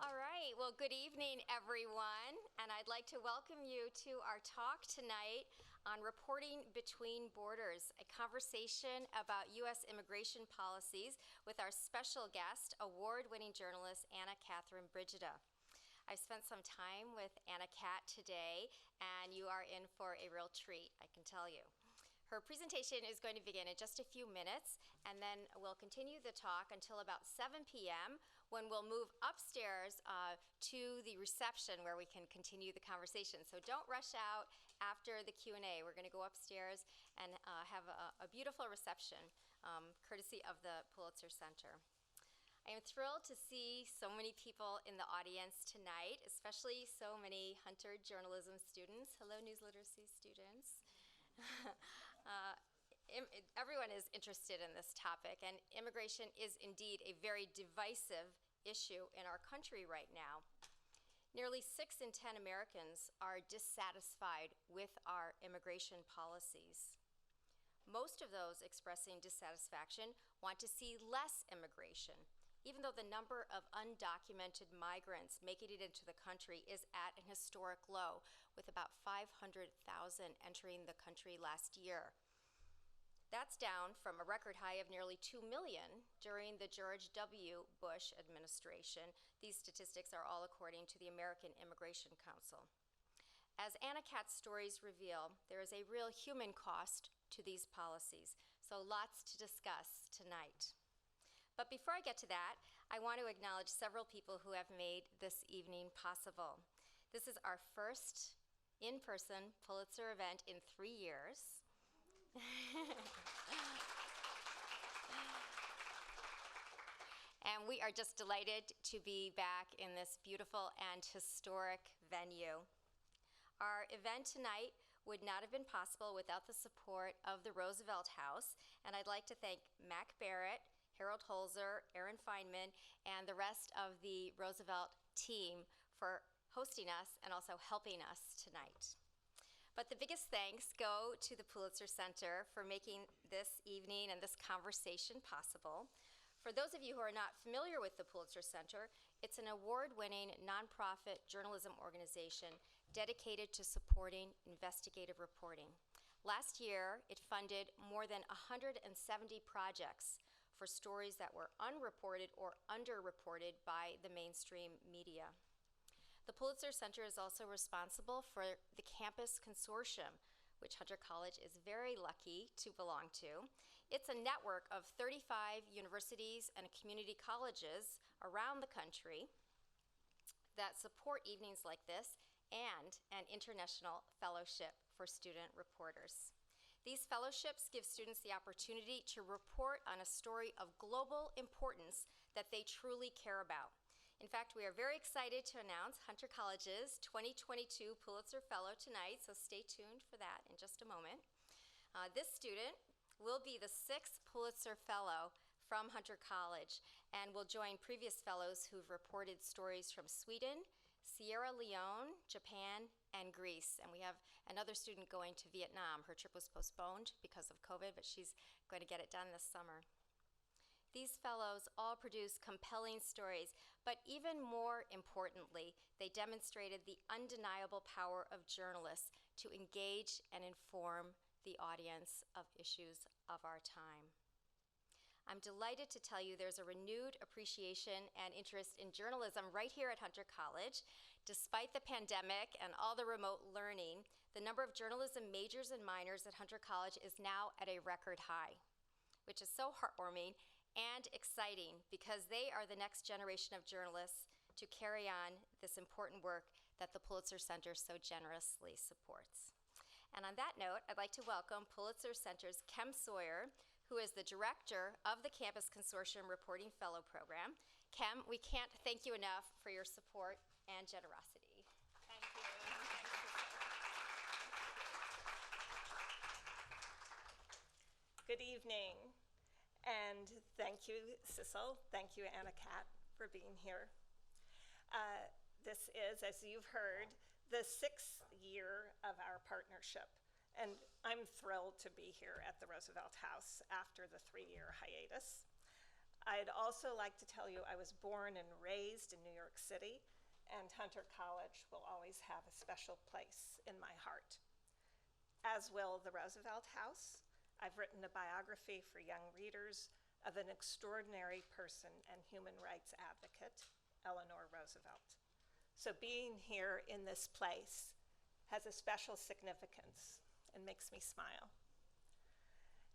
All right, well, good evening, everyone, and I'd like to welcome you to our talk tonight on Reporting Between Borders, a conversation about U.S. immigration policies with our special guest, award-winning journalist Anna Catherine Brigida. I've spent some time with Anna Cat today, and you are in for a real treat, I can tell you. Her presentation is going to begin in just a few minutes, and then we'll continue the talk until about 7 p.m. when we'll move upstairs to the reception where we can continue the conversation. So don't rush out after the Q&A. We're going to go upstairs and have a beautiful reception, courtesy of the Pulitzer Center. I am thrilled to see so many people in the audience tonight, especially so many Hunter journalism students. Hello, news literacy students. Everyone is interested in this topic, and immigration is indeed a very divisive issue in our country right now. Nearly 6 in 10 Americans are dissatisfied with our immigration policies. Most of those expressing dissatisfaction want to see less immigration, even though the number of undocumented migrants making it into the country is at an historic low, with about 500,000 entering the country last year. That's down from a record high of nearly 2 million during the George W. Bush administration. These statistics are all according to the American Immigration Council. As Anna Cat's stories reveal, there is a real human cost to these policies, so lots to discuss tonight. But before I get to that, I want to acknowledge several people who have made this evening possible. This is our first in-person Pulitzer event in 3 years. And we are just delighted to be back in this beautiful and historic venue. Our event tonight would not have been possible without the support of the Roosevelt House, and I'd like to thank Mac Barrett, Harold Holzer, Aaron Feynman, and the rest of the Roosevelt team for hosting us and also helping us tonight. But the biggest thanks go to the Pulitzer Center for making this evening and this conversation possible. For those of you who are not familiar with the Pulitzer Center, it's an award-winning nonprofit journalism organization dedicated to supporting investigative reporting. Last year, it funded more than 170 projects for stories that were unreported or underreported by the mainstream media. The Pulitzer Center is also responsible for the Campus Consortium, which Hunter College is very lucky to belong to. It's a network of 35 universities and community colleges around the country that support evenings like this and an international fellowship for student reporters. These fellowships give students the opportunity to report on a story of global importance that they truly care about. In fact, we are very excited to announce Hunter College's 2022 Pulitzer Fellow tonight, so stay tuned for that in just a moment. This student will be the 6th Pulitzer Fellow from Hunter College and will join previous fellows who've reported stories from Sweden, Sierra Leone, Japan, and Greece. And we have another student going to Vietnam. Her trip was postponed because of COVID, but she's going to get it done this summer. These fellows all produce compelling stories, but even more importantly, they demonstrated the undeniable power of journalists to engage and inform the audience of issues of our time. I'm delighted to tell you there's a renewed appreciation and interest in journalism right here at Hunter College. Despite the pandemic and all the remote learning, the number of journalism majors and minors at Hunter College is now at a record high, which is so heartwarming and exciting because they are the next generation of journalists to carry on this important work that the Pulitzer Center so generously supports. And on that note, I'd like to welcome Pulitzer Center's Kem Sawyer, who is the director of the Campus Consortium Reporting Fellow Program. Kem, we can't thank you enough for your support and generosity. Thank you. Good evening. And thank you, Sissel. Thank you, Anna Cat, for being here. This is, as you've heard, the 6th year of our partnership. And I'm thrilled to be here at the Roosevelt House after the 3-year hiatus. I'd also like to tell you I was born and raised in New York City, and Hunter College will always have a special place in my heart, as will the Roosevelt House. I've written a biography for young readers of an extraordinary person and human rights advocate, Eleanor Roosevelt. So being here in this place has a special significance and makes me smile.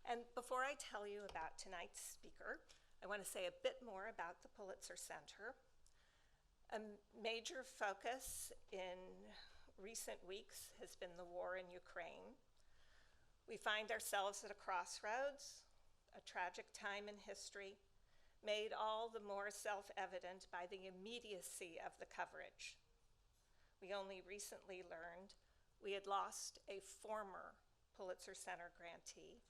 And before I tell you about tonight's speaker, I want to say a bit more about the Pulitzer Center. A major focus in recent weeks has been the war in Ukraine. We find ourselves at a crossroads, a tragic time in history, made all the more self-evident by the immediacy of the coverage. We only recently learned we had lost a former Pulitzer Center grantee,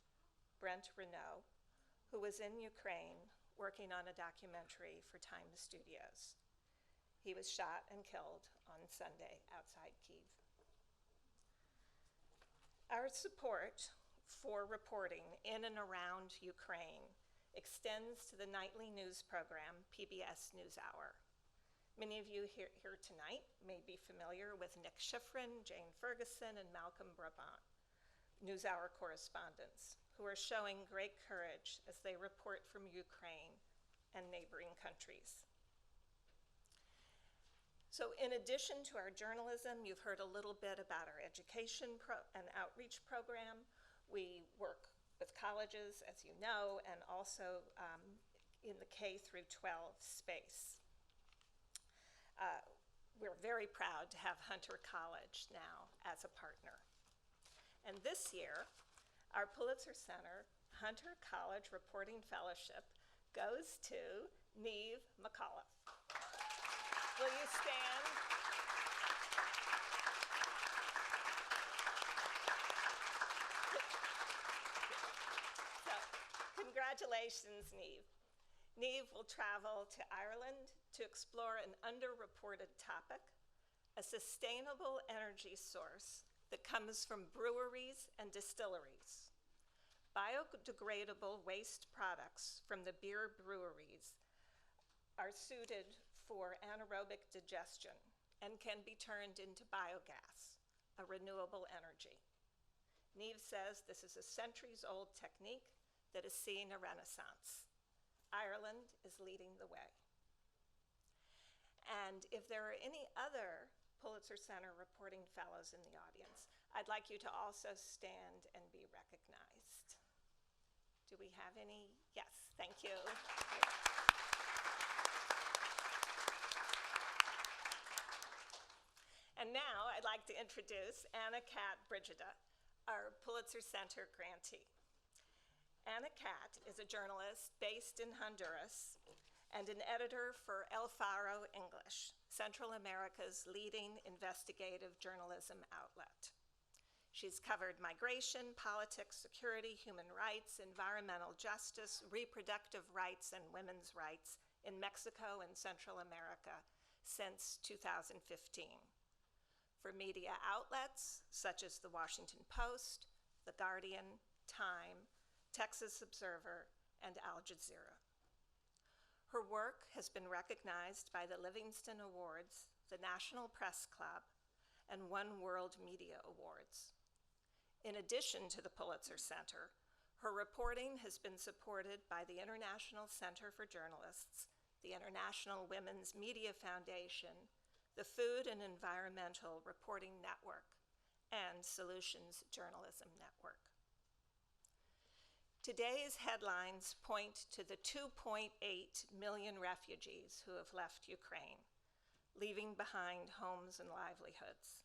Brent Renaud, who was in Ukraine working on a documentary for Time Studios. He was shot and killed on Sunday outside Kyiv. Our support for reporting in and around Ukraine extends to the nightly news program, PBS NewsHour. Many of you here tonight may be familiar with Nick Schifrin, Jane Ferguson, and Malcolm Brabant, NewsHour correspondents, who are showing great courage as they report from Ukraine and neighboring countries. So in addition to our journalism, you've heard a little bit about our education and outreach program. We work with colleges, as you know, and also in the K through 12 space. We're very proud to have Hunter College now as a partner. And this year, our Pulitzer Center Hunter College Reporting Fellowship goes to Niamh McAuliffe. Will you stand? So, congratulations, Niamh. Niamh will travel to Ireland to explore an underreported topic, a sustainable energy source that comes from breweries and distilleries. Biodegradable waste products from the beer breweries are suited for anaerobic digestion and can be turned into biogas, a renewable energy. Niamh says this is a centuries-old technique that is seeing a renaissance. Ireland is leading the way. And if there are any other Pulitzer Center reporting fellows in the audience, I'd like you to also stand and be recognized. Do we have any? Yes, thank you. And now I'd like to introduce Anna Kat Brigida, our Pulitzer Center grantee. Anna Kat is a journalist based in Honduras and an editor for El Faro English, Central America's leading investigative journalism outlet. She's covered migration, politics, security, human rights, environmental justice, reproductive rights, and women's rights in Mexico and Central America since 2015. For media outlets such as The Washington Post, The Guardian, Time, Texas Observer, and Al Jazeera. Her work has been recognized by the Livingston Awards, the National Press Club, and One World Media Awards. In addition to the Pulitzer Center, her reporting has been supported by the International Center for Journalists, the International Women's Media Foundation, the Food and Environmental Reporting Network, and Solutions Journalism Network. Today's headlines point to the 2.8 million refugees who have left Ukraine, leaving behind homes and livelihoods.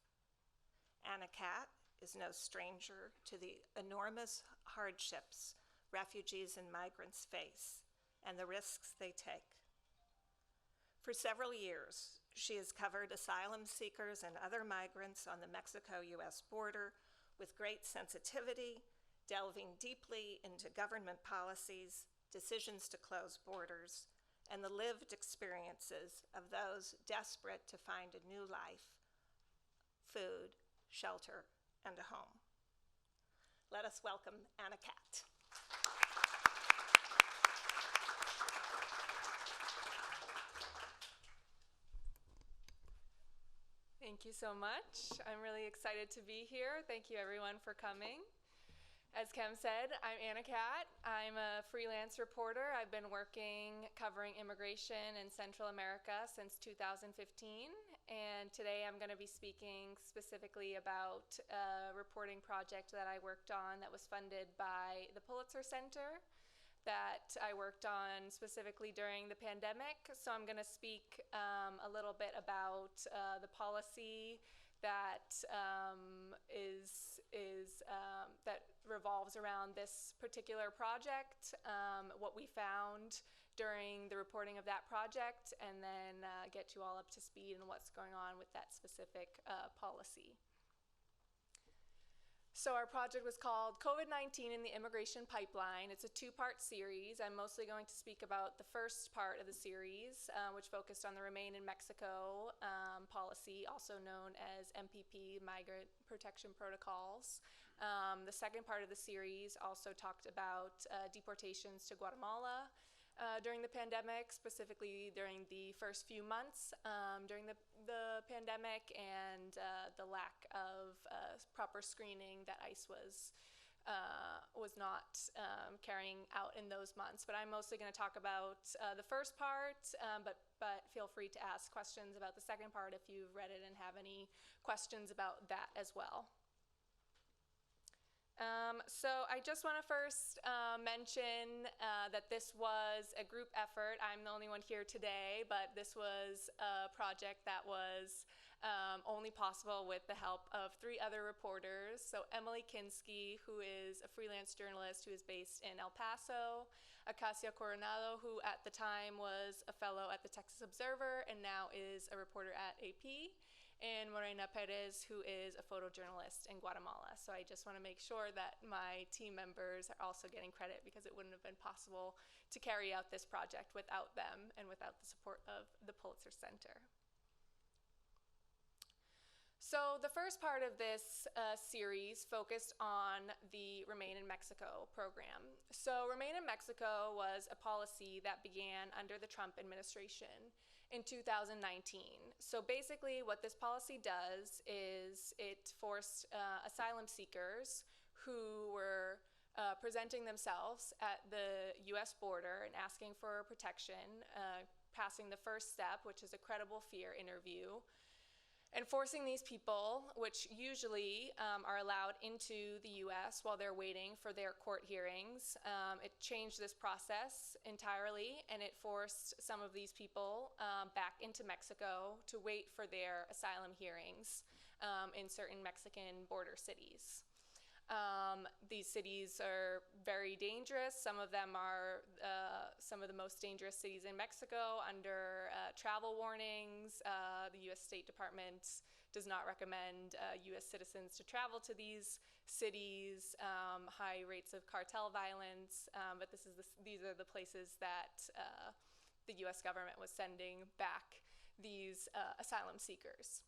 Anna Kat is no stranger to the enormous hardships refugees and migrants face and the risks they take. For several years, she has covered asylum seekers and other migrants on the Mexico-US border with great sensitivity, delving deeply into government policies, decisions to close borders, and the lived experiences of those desperate to find a new life, food, shelter, and a home. Let us welcome Anna Kat. Thank you so much. I'm really excited to be here. Thank you everyone for coming. As Kem said, I'm Anna Cat. I'm a freelance reporter. I've been working covering immigration in Central America since 2015. And today I'm going to be speaking specifically about a reporting project that I worked on that was funded by the Pulitzer Center that I worked on specifically during the pandemic. So I'm going to speak a little bit about the policy that that revolves around this particular project, what we found during the reporting of that project, and then get you all up to speed on what's going on with that specific policy. So our project was called COVID-19 in the Immigration Pipeline. It's a two-part series. I'm mostly going to speak about the first part of the series, which focused on the Remain in Mexico policy, also known as MPP, Migrant Protection Protocols. The second part of the series also talked about deportations to Guatemala during the pandemic, specifically during the first few months during the pandemic, and the lack of proper screening that ICE was not carrying out in those months. But I'm mostly going to talk about the first part, but feel free to ask questions about the second part if you've read it and have any questions about that as well. So I just want to first mention that this was a group effort. I'm the only one here today, but this was a project that was only possible with the help of 3 other reporters. So Emily Kinsky, who is a freelance journalist who is based in El Paso, Acacia Coronado, who at the time was a fellow at the Texas Observer and now is a reporter at AP, and Morena Perez, who is a photojournalist in Guatemala. So I just want to make sure that my team members are also getting credit, because it wouldn't have been possible to carry out this project without them and without the support of the Pulitzer Center. So the first part of this series focused on the Remain in Mexico program. So Remain in Mexico was a policy that began under the Trump administration in 2019. So basically what this policy does is it forced asylum seekers who were presenting themselves at the US border and asking for protection, passing the first step, which is a credible fear interview, and forcing these people, which usually are allowed into the US while they're waiting for their court hearings. It changed this process entirely, and it forced some of these people back into Mexico to wait for their asylum hearings in certain Mexican border cities. These cities are very dangerous. Some of them are some of the most dangerous cities in Mexico under travel warnings. The US State Department does not recommend US citizens to travel to these cities, high rates of cartel violence, but these are the places that the US government was sending back these asylum seekers.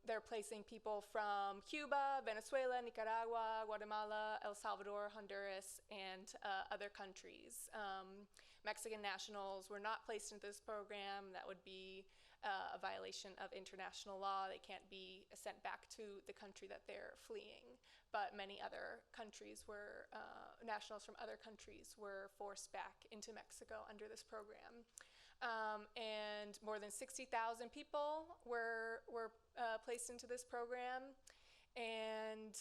They're placing people from Cuba, Venezuela, Nicaragua, Guatemala, El Salvador, Honduras, and other countries. Mexican nationals were not placed into this program. That would be a violation of international law. They can't be sent back to the country that they're fleeing. But many other countries were, nationals from other countries were forced back into Mexico under this program. And more than 60,000 people were placed into this program. And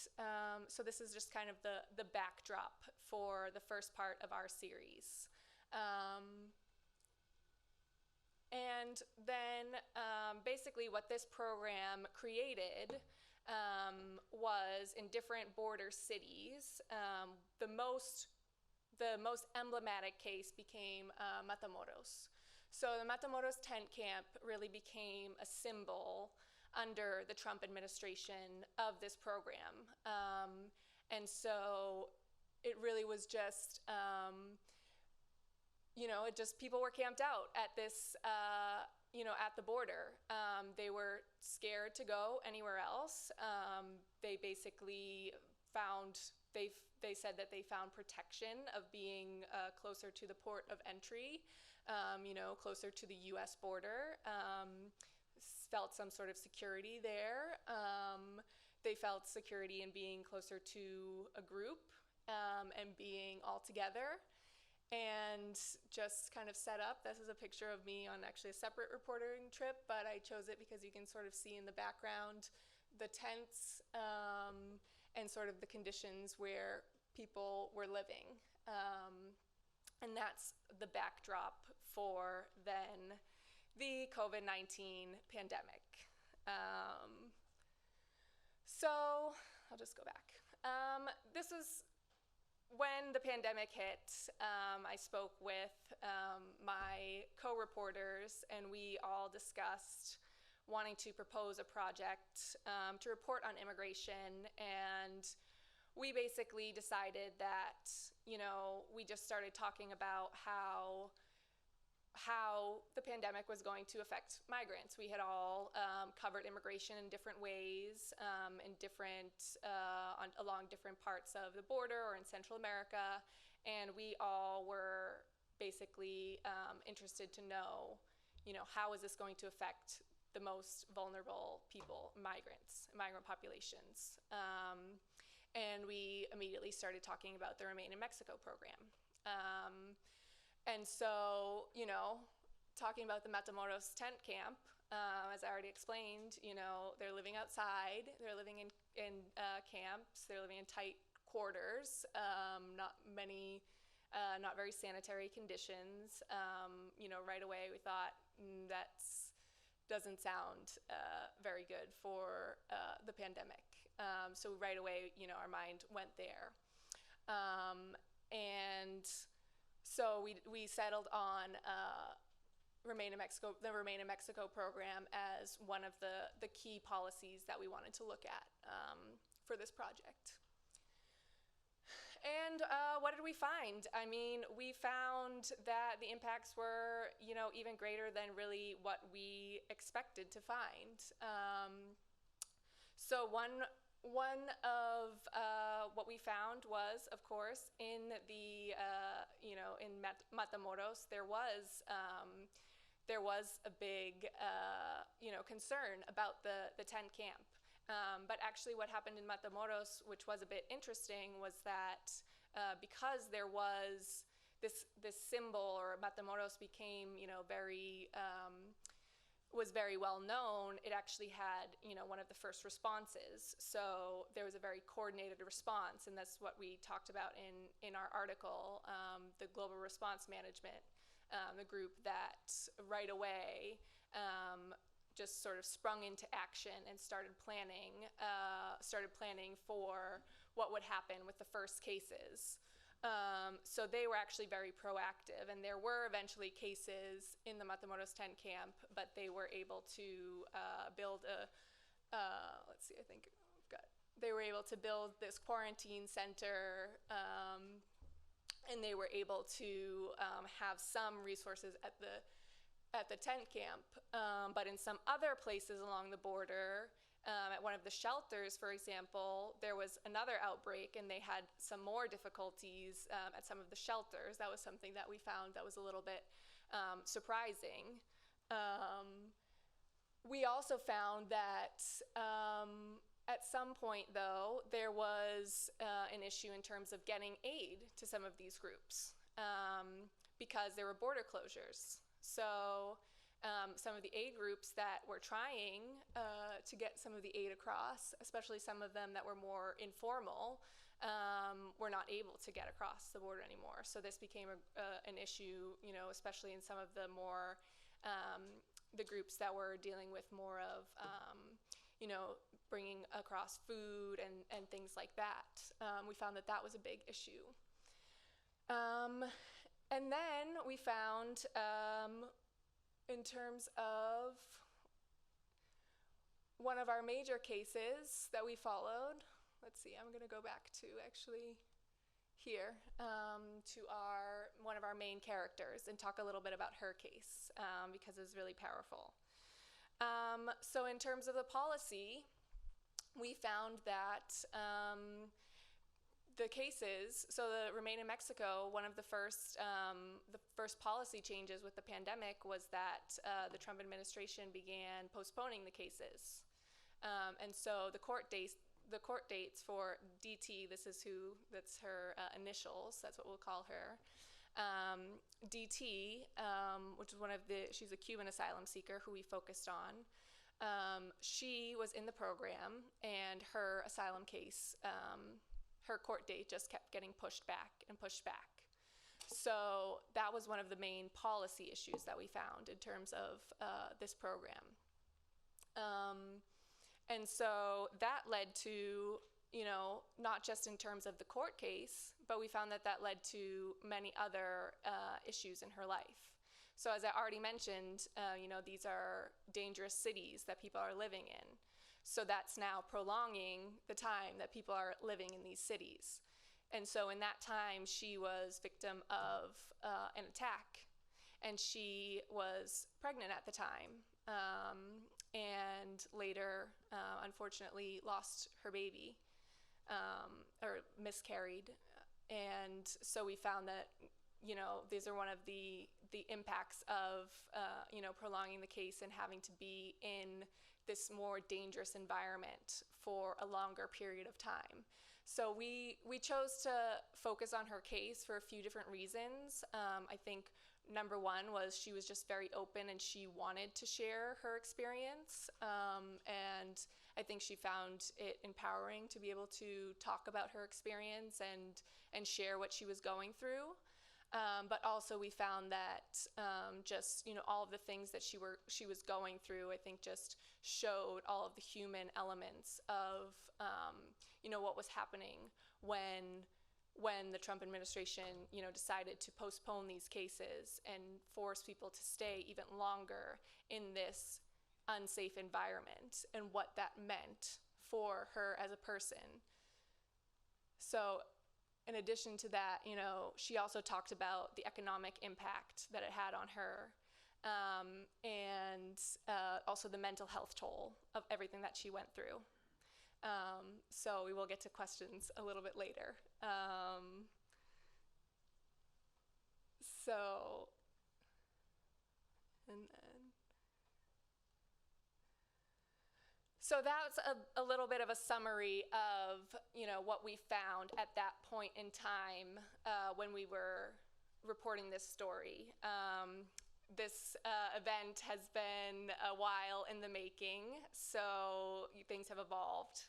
so this is just kind of the backdrop for the first part of our series. And then basically what this program created was, in different border cities, the most emblematic case became Matamoros. So the Matamoros tent camp really became a symbol under the Trump administration of this program. And so it really was just, people were camped out at this, at the border. They were scared to go anywhere else. They basically they said that they found protection of being closer to the port of entry, closer to the US border. felt some sort of security there. They felt security in being closer to a group and being all together. And just kind of set up. This is a picture of me on actually a separate reporting trip, but I chose it because you can sort of see in the background the tents and sort of the conditions where people were living. And that's the backdrop for then the COVID-19 pandemic. So I'll just go back. This is when the pandemic hit. I spoke with my co-reporters, and we all discussed wanting to propose a project to report on immigration. And we basically decided that, we just started talking about how the pandemic was going to affect migrants. We had all covered immigration in different ways, along different parts of the border or in Central America, and we all were basically interested to know, how is this going to affect the most vulnerable people, migrant populations. And we immediately started talking about the Remain in Mexico program. And so, talking about the Matamoros tent camp, as I already explained, they're living outside, they're living in camps, they're living in tight quarters, not very sanitary conditions. Right away we thought that doesn't sound very good for the pandemic. So right away, our mind went there. And so we settled on the Remain in Mexico program as one of the key policies that we wanted to look at for this project. And what did we find? I mean, we found that the impacts were, even greater than really what we expected to find. So one of what we found was, of course, in the in Matamoros, there was a big concern about the tent camp. But actually what happened in Matamoros, which was a bit interesting, was that because there was this symbol, or Matamoros became was very well known, it actually had one of the first responses. So there was a very coordinated response, and that's what we talked about in our article, the Global Response Management, the group that right away just sort of sprung into action and started planning for what would happen with the first cases. So they were actually very proactive, and there were eventually cases in the Matamoros tent camp, but they were able to build they were able to build this quarantine center, and they were able to have some resources at the tent camp, but in some other places along the border, at one of the shelters, for example, there was another outbreak, and they had some more difficulties at some of the shelters. That was something that we found that was a little bit surprising. We also found that at some point, though, there was an issue in terms of getting aid to some of these groups because there were border closures. So some of the aid groups that were trying to get some of the aid across, especially some of them that were more informal, were not able to get across the border anymore. So this became an issue, especially in some of the more, the groups that were dealing with more of, bringing across food and things like that. We found that was a big issue. And then we found, in terms of one of our major cases that we followed, let's see, I'm going to go back to actually here, to one of our main characters and talk a little bit about her case, because it was really powerful. So in terms of the policy, we found that the cases, so the Remain in Mexico, one of the first policy changes with the pandemic was that the Trump administration began postponing the cases. And so the court dates for DT, that's her initials, that's what we'll call her. DT, which is she's a Cuban asylum seeker who we focused on. She was in the program, and her asylum case, her court date just kept getting pushed back and pushed back. So that was one of the main policy issues that we found in terms of this program. And so that led to, not just in terms of the court case, but we found that led to many other issues in her life. So as I already mentioned, these are dangerous cities that people are living in. So that's now prolonging the time that people are living in these cities. And so in that time, she was victim of an attack, and she was pregnant at the time, and later, unfortunately, lost her baby, or miscarried. And so we found that, these are one of the impacts of, prolonging the case and having to be in this more dangerous environment for a longer period of time. So we chose to focus on her case for a few different reasons. I think number one was she was just very open, and she wanted to share her experience. And I think she found it empowering to be able to talk about her experience and share what she was going through. But also we found that just, all of the things that she was going through, I think just showed all of the human elements of, what was happening when the Trump administration, decided to postpone these cases and force people to stay even longer in this unsafe environment, and what that meant for her as a person. So in addition to that, she also talked about the economic impact that it had on her, and also the mental health toll of everything that she went through. So we will get to questions a little bit later. So that's a little bit of a summary of, what we found at that point in time when we were reporting this story. This event has been a while in the making, so things have evolved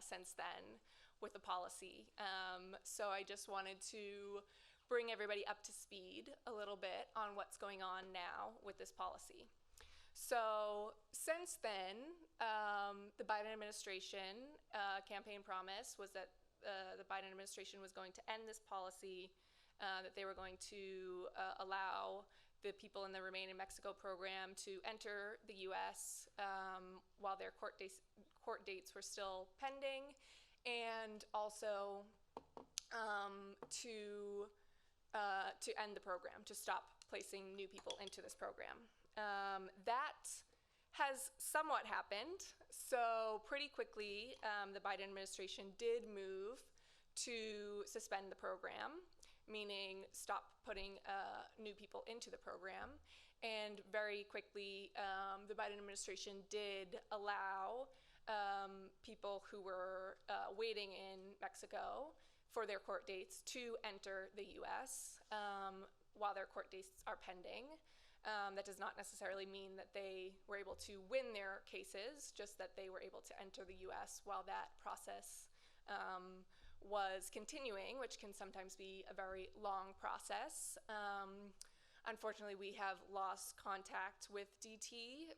since then with the policy. So I just wanted to bring everybody up to speed a little bit on what's going on now with this policy. So since then, the Biden administration campaign promise was that the Biden administration was going to end this policy, that they were going to allow the people in the Remain in Mexico program to enter the U.S. While their court dates were still pending, and also to end the program, to stop placing new people into this program. That has somewhat happened. So pretty quickly, the Biden administration did move to suspend the program, meaning stop putting new people into the program. And very quickly, the Biden administration did allow people who were waiting in Mexico for their court dates to enter the U.S. While their court dates are pending. That does not necessarily mean that they were able to win their cases, just that they were able to enter the U.S. while that process was continuing, which can sometimes be a very long process. Unfortunately, we have lost contact with DT.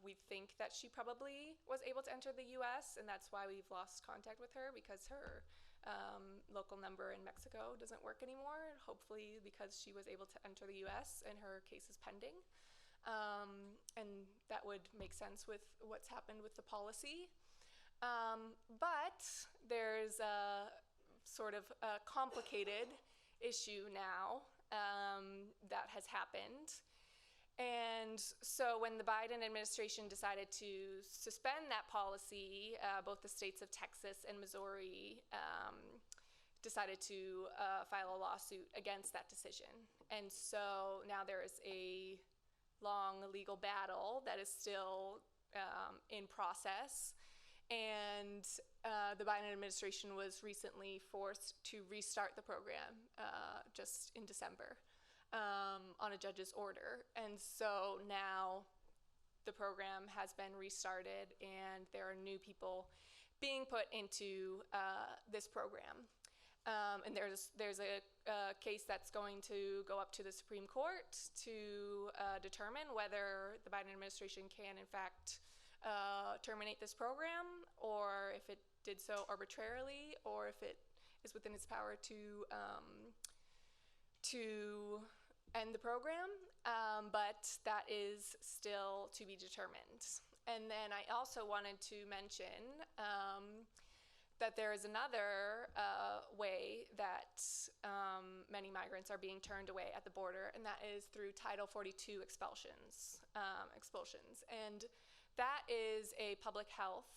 We think that she probably was able to enter the U.S., and that's why we've lost contact with her, because her local number in Mexico doesn't work anymore, hopefully because she was able to enter the U.S. and her case is pending. And that would make sense with what's happened with the policy. But there's a sort of a complicated issue now that has happened. And so when the Biden administration decided to suspend that policy, both the states of Texas and Missouri decided to file a lawsuit against that decision. And so now there is a long legal battle that is still in process. And the Biden administration was recently forced to restart the program just in December on a judge's order. And so now the program has been restarted, and there are new people being put into this program. And there's a case that's going to go up to the Supreme Court to determine whether the Biden administration can, in fact, terminate this program, or if it did so arbitrarily, or if it is within its power to end the program. But that is still to be determined. And then I also wanted to mention that there is another way that many migrants are being turned away at the border, and that is through Title 42 expulsions. And that is a public health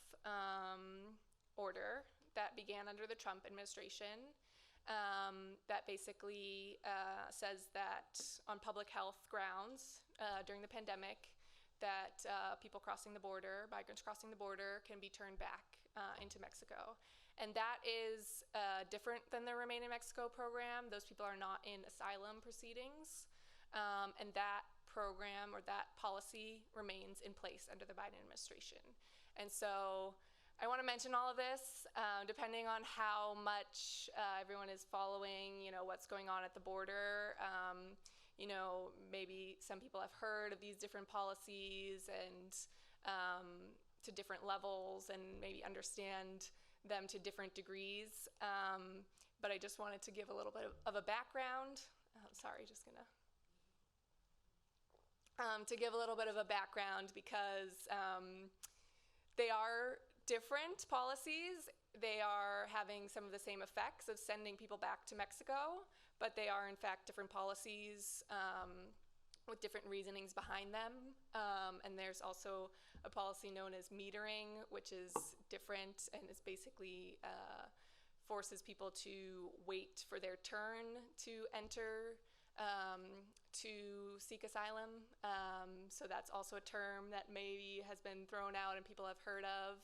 order that began under the Trump administration that basically says that on public health grounds during the pandemic, that people crossing the border, migrants crossing the border, can be turned back into Mexico. And that is different than the Remain in Mexico program. Those people are not in asylum proceedings. And that program or that policy remains in place under the Biden administration. And so I want to mention all of this, depending on how much everyone is following, what's going on at the border. Maybe some people have heard of these different policies and to different levels, and maybe understand them to different degrees. But I just wanted to give a little bit of a background. To give a little bit of a background, because they are different policies. They are having some of the same effects of sending people back to Mexico, but they are in fact different policies with different reasonings behind them. And there's also a policy known as metering, which is different and is basically forces people to wait for their turn to enter to seek asylum. So that's also a term that maybe has been thrown out and people have heard of,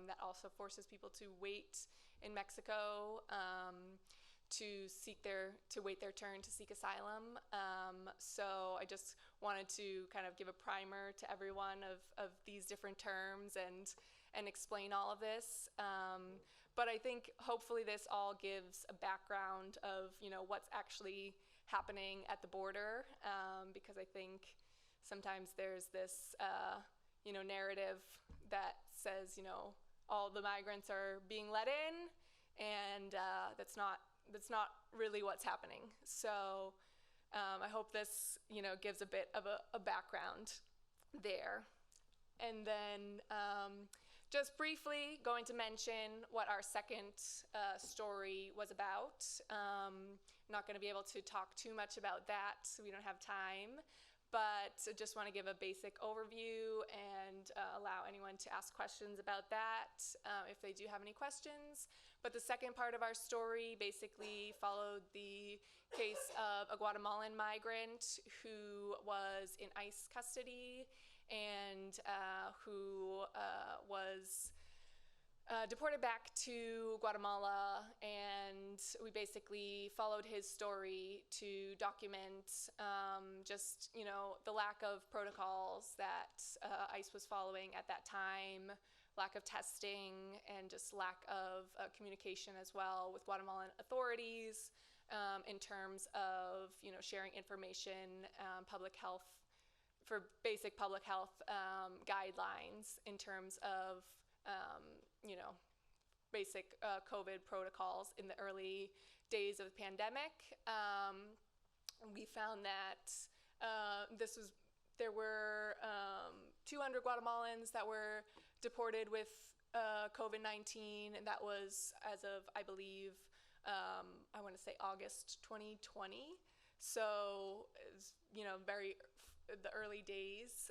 that also forces people to wait in Mexico to wait their turn to seek asylum. So I just wanted to kind of give a primer to everyone of these different terms and explain all of this. But I think hopefully this all gives a background of what's actually happening at the border, because I think sometimes there's this narrative that says all the migrants are being let in, and that's not really what's happening. So I hope this gives a bit of a background there. And then just briefly going to mention what our second story was about. Not going to be able to talk too much about that, so we don't have time, but I just want to give a basic overview and allow anyone to ask questions about that if they do have any questions. But the second part of our story basically followed the case of a Guatemalan migrant who was in ICE custody and who was deported back to Guatemala, and we basically followed his story to document just the lack of protocols that ICE was following at that time, lack of testing, and just lack of communication as well with Guatemalan authorities in terms of sharing information, public health, for basic public health guidelines in terms of basic COVID protocols in the early days of the pandemic. We found that there were 200 Guatemalans that were deported with COVID-19, and that was as of, I believe, I want to say August 2020. So it's, the early days.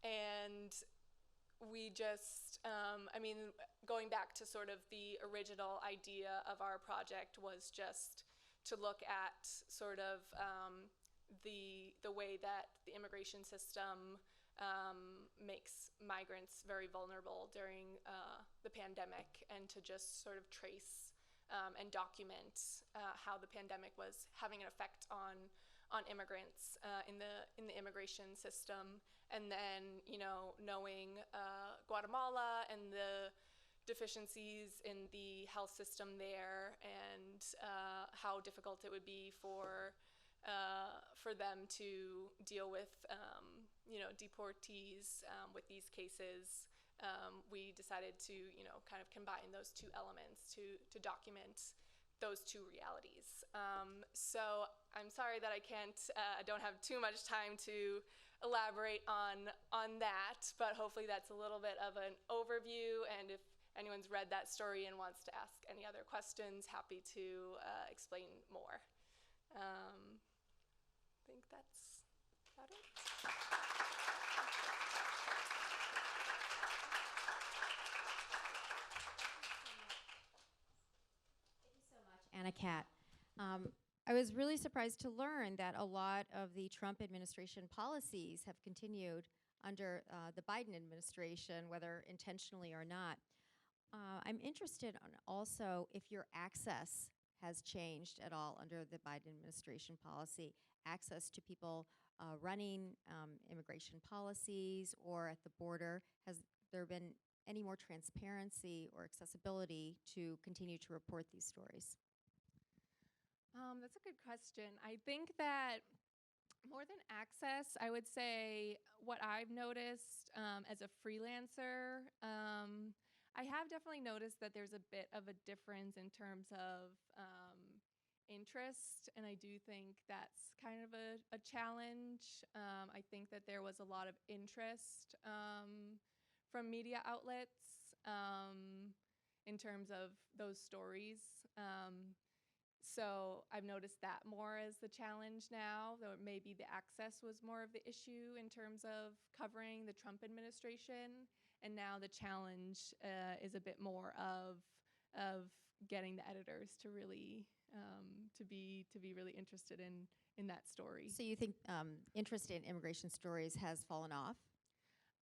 And we just I mean, going back to sort of the original idea of our project was just to look at sort of the way that the immigration system makes migrants very vulnerable during the pandemic, and to just sort of trace and document how the pandemic was having an effect on immigrants in the immigration system. And then, you know, knowing Guatemala and the deficiencies in the health system there, and how difficult it would be for them to deal with, you know, deportees with these cases. We decided to, you know, kind of combine those two elements to document those two realities. So I'm sorry that I don't have too much time to elaborate on that, but hopefully that's a little bit of an overview, and if anyone's read that story and wants to ask any other questions, happy to explain more. I think that's about it. Anna Cat. I was really surprised to learn that a lot of the Trump administration policies have continued under the Biden administration, whether intentionally or not. I'm interested on also if your access has changed at all under the Biden administration policy, access to people running immigration policies or at the border. Has there been any more transparency or accessibility to continue to report these stories? That's a good question. I think that more than access, I would say what I've noticed as a freelancer, I have definitely noticed that there's a bit of a difference in terms of interest, and I do think that's kind of a challenge. I think that there was a lot of interest from media outlets in terms of those stories. So I've noticed that more as the challenge now, though maybe the access was more of the issue in terms of covering the Trump administration. And now the challenge is a bit more of getting the editors to really to be really interested in that story. So you think interest in immigration stories has fallen off?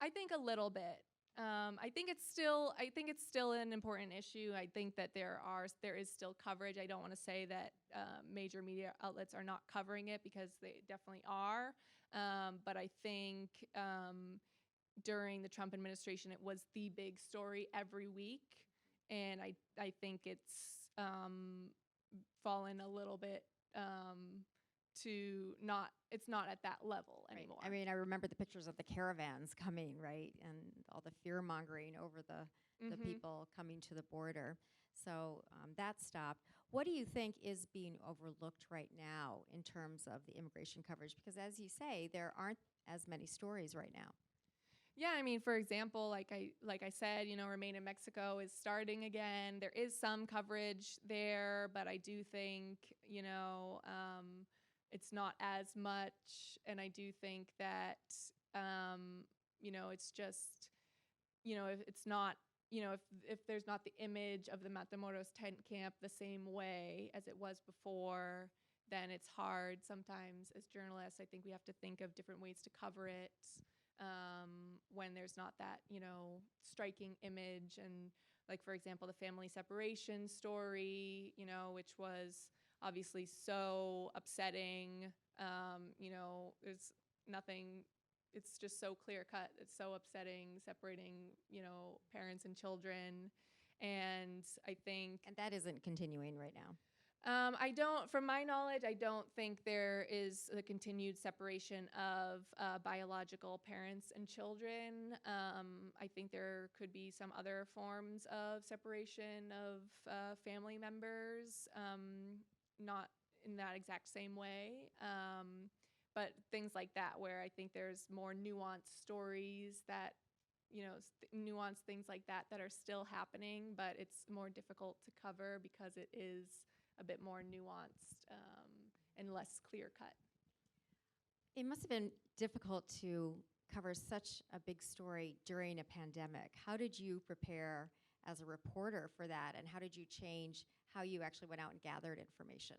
I think a little bit. I think it's still an important issue. I think that there is still coverage. I don't want to say that major media outlets are not covering it, because they definitely are. But I think during the Trump administration, it was the big story every week, and I think it's fallen a little bit to not, it's not at that level anymore. Right. I mean, I remember the pictures of the caravans coming, right? And all the fear mongering over the people coming to the border. So that stopped. What do you think is being overlooked right now in terms of the immigration coverage? Because as you say, there aren't as many stories right now. Yeah, I mean, for example, like I said, you know, Remain in Mexico is starting again. There is some coverage there, but I do think, you know, it's not as much. And I do think that, you know, it's just, you know, if it's not, you know, if there's not the image of the Matamoros tent camp the same way as it was before, then it's hard sometimes as journalists. I think we have to think of different ways to cover it when there's not that, you know, striking image. And like, for example, the family separation story, you know, which was obviously so upsetting. You know, there's nothing, it's just so clear cut. It's so upsetting, separating, you know, parents and children. And I think... And that isn't continuing right now. From my knowledge, I don't think there is the continued separation of biological parents and children. I think there could be some other forms of separation of family members, not in that exact same way, but things like that, where I think there's more nuanced stories that, you know, nuanced things like that that are still happening, but it's more difficult to cover because it is a bit more nuanced and less clear cut. It must have been difficult to covers such a big story during a pandemic. How did you prepare as a reporter for that, and how did you change how you actually went out and gathered information?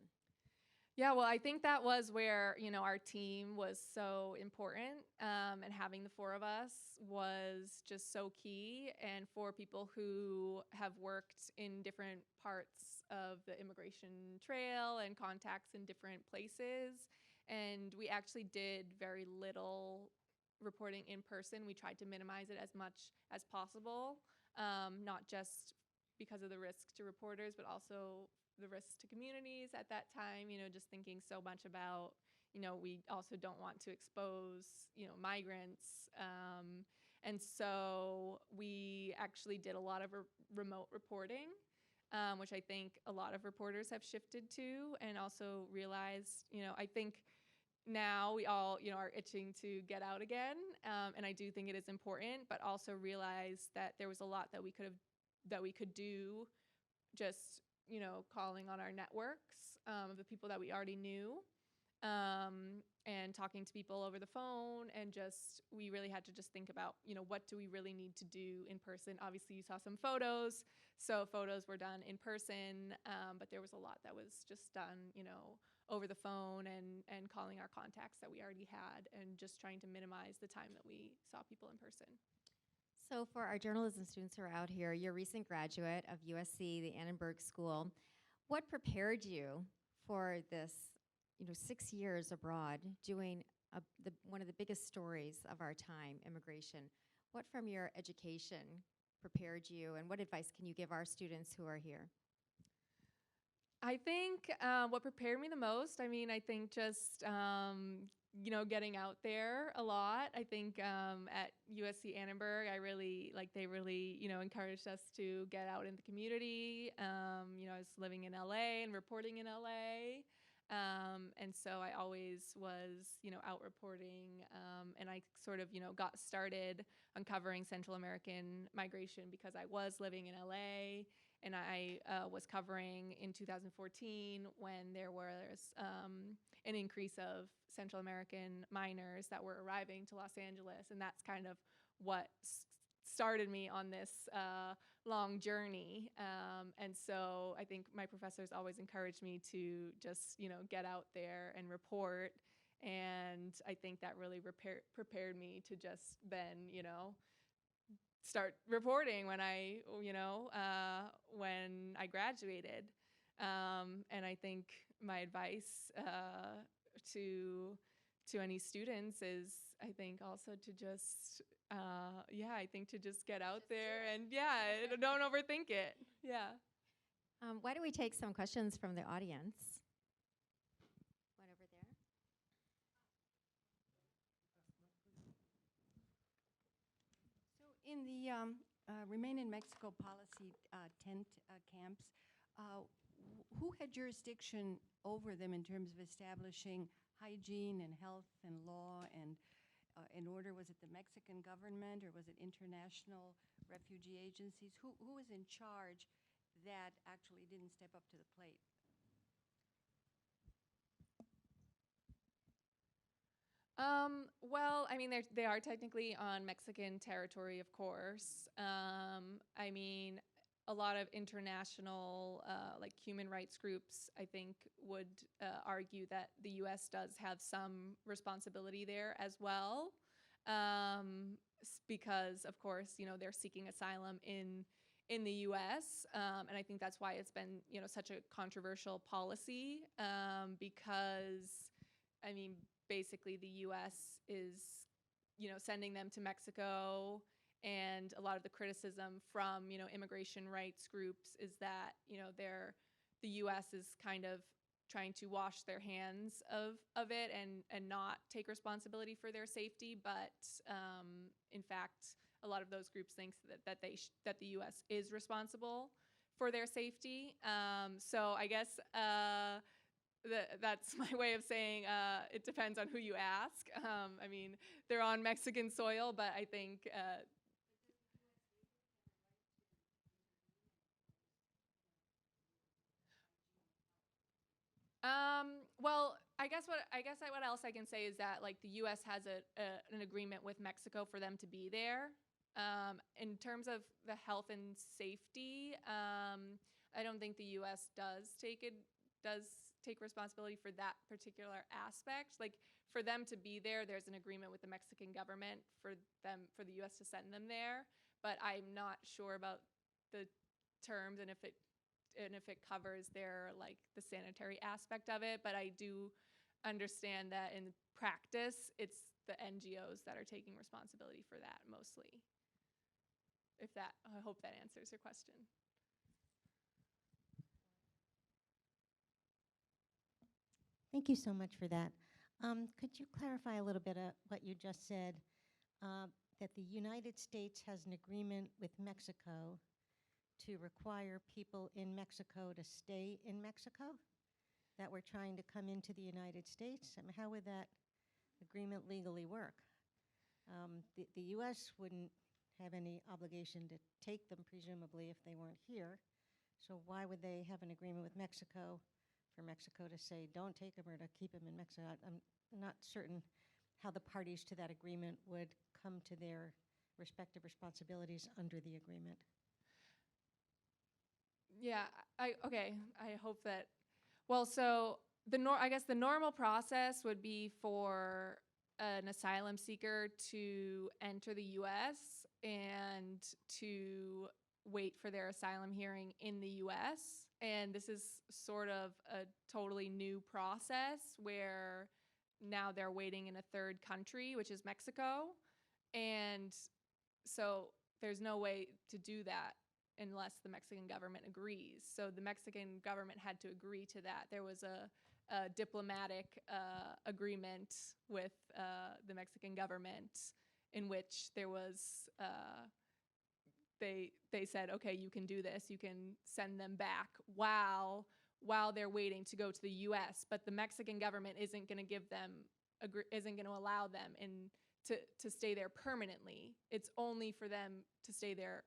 Yeah, well, I think that was where, our team was so important, and having the four of us was just so key. And for people who have worked in different parts of the immigration trail and contacts in different places, and we actually did very little reporting in person. We tried to minimize it as much as possible, not just because of the risk to reporters, but also the risks to communities at that time, just thinking so much about, we also don't want to expose, migrants. And so we actually did a lot of remote reporting, which I think a lot of reporters have shifted to, and also realized, I think now we all, are itching to get out again. And I do think it is important, but also realize that there was a lot that we could do just, calling on our networks of the people that we already knew, and talking to people over the phone. And we really had to just think about, what do we really need to do in person? Obviously, you saw some photos. So photos were done in person, but there was a lot that was just done, over the phone and calling our contacts that we already had, and just trying to minimize the time that we saw people in person. So for our journalism students who are out here, you're a recent graduate of USC, the Annenberg School. What prepared you for this, 6 years abroad doing one of the biggest stories of our time, immigration? What from your education prepared you, and what advice can you give our students who are here? I think what prepared me the most, I think just, getting out there a lot. I think at USC Annenberg, they really, encouraged us to get out in the community. I was living in LA and reporting in LA. And so I always was, out reporting. And I sort of, got started uncovering Central American migration because I was living in LA. And I was covering in 2014 when there was an increase of Central American minors that were arriving to Los Angeles. And that's kind of what started me on this long journey. And so I think my professors always encouraged me to just, get out there and report. And I think that really prepared me to just then, start reporting when I graduated. And I think my advice to any students is, I think also to just, to just get out there and don't overthink it. Yeah. Why don't we take some questions from the audience? One over there. So in the Remain in Mexico policy tent camps, who had jurisdiction over them in terms of establishing hygiene and health and law and in order? Was it the Mexican government, or was it international refugee agencies? Who was in charge that actually didn't step up to the plate? Well, they are technically on Mexican territory, of course. A lot of international, human rights groups, I think, would argue that the U.S. does have some responsibility there as well, because, of course, they're seeking asylum in the U.S., and I think that's why it's been, such a controversial policy, because, basically the U.S. is, sending them to Mexico. And a lot of the criticism from, immigration rights groups is that, the U.S. is kind of trying to wash their hands of it and not take responsibility for their safety. But in fact, a lot of those groups think that the U.S. is responsible for their safety. So I guess that's my way of saying it depends on who you ask. They're on Mexican soil, but I think well, what else I can say is that like the U.S. has an agreement with Mexico for them to be there. In terms of the health and safety, I don't think the U.S. does take responsibility for that particular aspect. Like for them to be there, there's an agreement with the Mexican government for the U.S. to send them there. But I'm not sure about the terms and if it covers their like the sanitary aspect of it. But I do understand that in practice, it's the NGOs that are taking responsibility for that mostly. I hope that answers your question. Thank you so much for that. Could you clarify a little bit what you just said, that the United States has an agreement with Mexico to require people in Mexico to stay in Mexico that were trying to come into the United States? I mean, how would that agreement legally work? The U.S. wouldn't have any obligation to take them, presumably, if they weren't here. So why would they have an agreement with Mexico for Mexico to say, don't take them or to keep them in Mexico? I'm not certain how the parties to that agreement would come to their respective responsibilities under the agreement. Yeah, I hope that, well, so I guess the normal process would be for an asylum seeker to enter the U.S. and to wait for their asylum hearing in the U.S. And this is sort of a totally new process where now they're waiting in a third country, which is Mexico. And so there's no way to do that unless the Mexican government agrees. So the Mexican government had to agree to that. There was a diplomatic agreement with the Mexican government in which there was, they said, okay, you can do this. You can send them back while they're waiting to go to the U.S. But the Mexican government isn't going to give them, isn't going to allow them to stay there permanently. It's only for them to stay there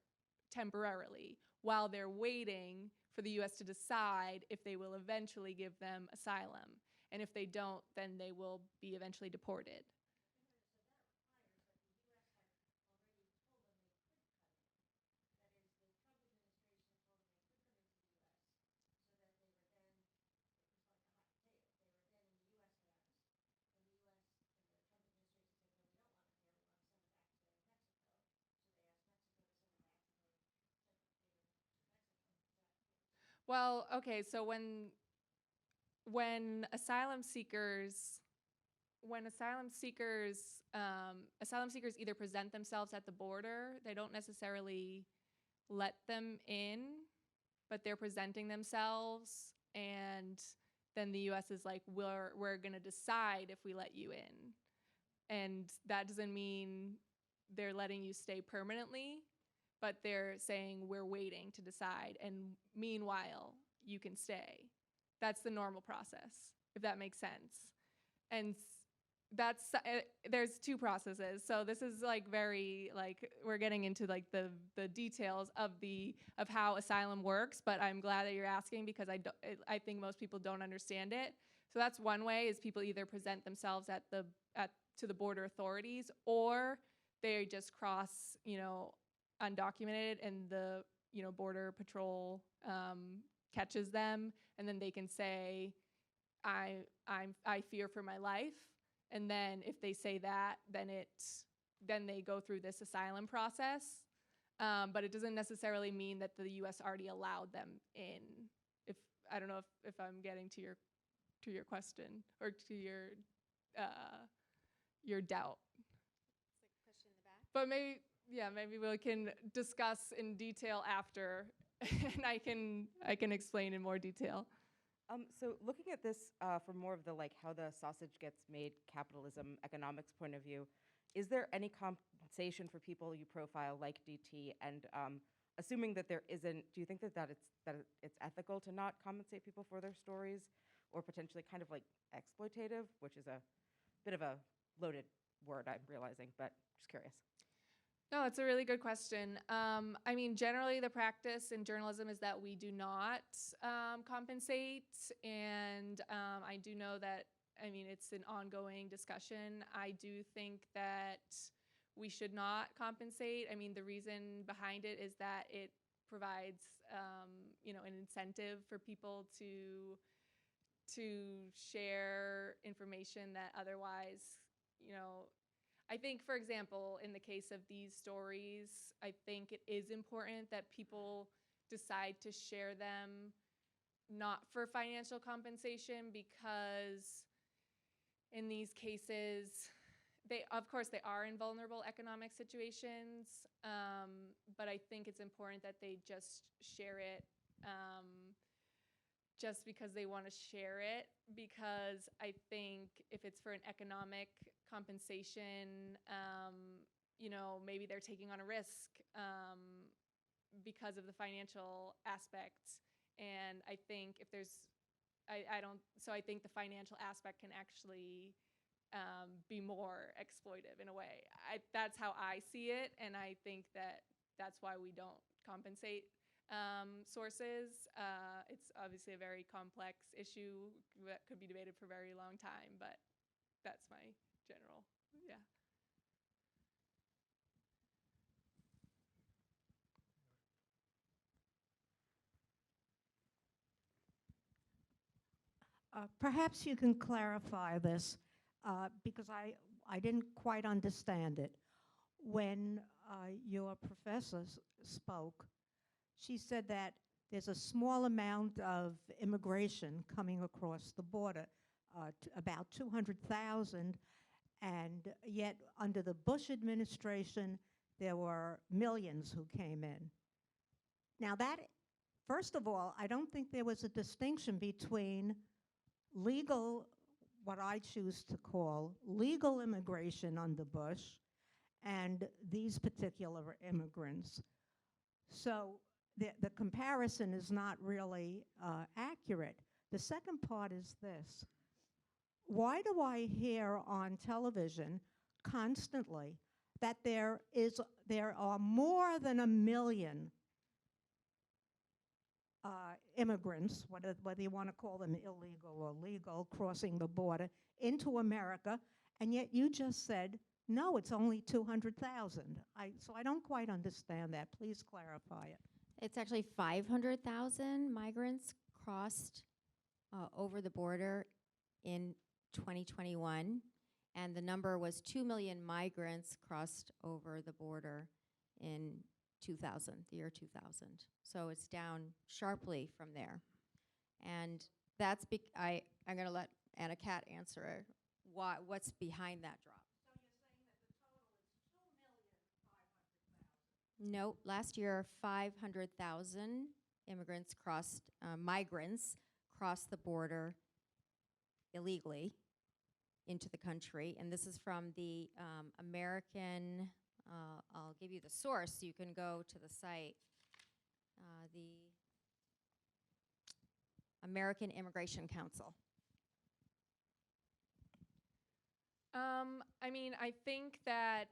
temporarily while they're waiting for the U.S. to decide if they will eventually give them asylum. And if they don't, then they will be eventually deported. Well, okay, so when asylum seekers either present themselves at the border, they don't necessarily let them in, but they're presenting themselves, and then the U.S. is like, we're gonna decide if we let you in. And that doesn't mean they're letting you stay permanently, but they're saying we're waiting to decide, and meanwhile, you can stay. That's the normal process, if that makes sense. And that's there's two processes. So this is like very like we're getting into like the details of how asylum works, but I'm glad that you're asking because I think most people don't understand it. So that's one way, is people either present themselves to the border authorities, or they just cross, undocumented, and the border patrol catches them, and then they can say, I fear for my life. And then if they say that, then they go through this asylum process. But it doesn't necessarily mean that the U.S. already allowed them in. I don't know if I'm getting to your question or to your doubt. It's like a question in the back. But maybe we can discuss in detail after, and I can explain in more detail. So looking at this from more of the how the sausage gets made capitalism economics point of view, is there any compensation for people you profile like DT? And assuming that there isn't, do you think that it's ethical to not compensate people for their stories, or potentially kind of like exploitative, which is a bit of a loaded word, I'm realizing, but just curious. No, it's a really good question. I mean, generally the practice in journalism is that we do not compensate, and I do know that I mean, it's an ongoing discussion. I do think that we should not compensate. I mean, the reason behind it is that it provides, an incentive for people to share information that otherwise, I think, for example, in the case of these stories, I think it is important that people decide to share them not for financial compensation, because in these cases, of course, they are in vulnerable economic situations, but I think it's important that they just share it just because they want to share it, because I think if it's for an economic compensation, maybe they're taking on a risk because of the financial aspect. And I think if there's, I think the financial aspect can actually be more exploitive in a way. That's how I see it, and I think that's why we don't compensate sources. It's obviously a very complex issue that could be debated for a very long time, but that's my general, yeah. Perhaps you can clarify this because I didn't quite understand it. When your professor spoke, she said that there's a small amount of immigration coming across the border, about 200,000, and yet under the Bush administration, there were millions who came in. Now that, first of all, I don't think there was a distinction between legal, what I choose to call legal immigration under Bush, and these particular immigrants. So the comparison is not really accurate. The second part is this. Why do I hear on television constantly that there are more than 1 million immigrants, whether you want to call them illegal or legal, crossing the border into America, and yet you just said, no, it's only 200,000. So I don't quite understand that. Please clarify it. It's actually 500,000 migrants crossed over the border in 2021, and the number was 2 million migrants crossed over the border in 2000, the year 2000. So it's down sharply from there. And that's, I'm going to let Anna Kat answer what's behind that drop. So you're saying that the total is 2,500,000? No, last year 500,000 migrants crossed the border illegally into the country. And this is from the American, I'll give you the source so you can go to the site, the American Immigration Council. I mean, I think that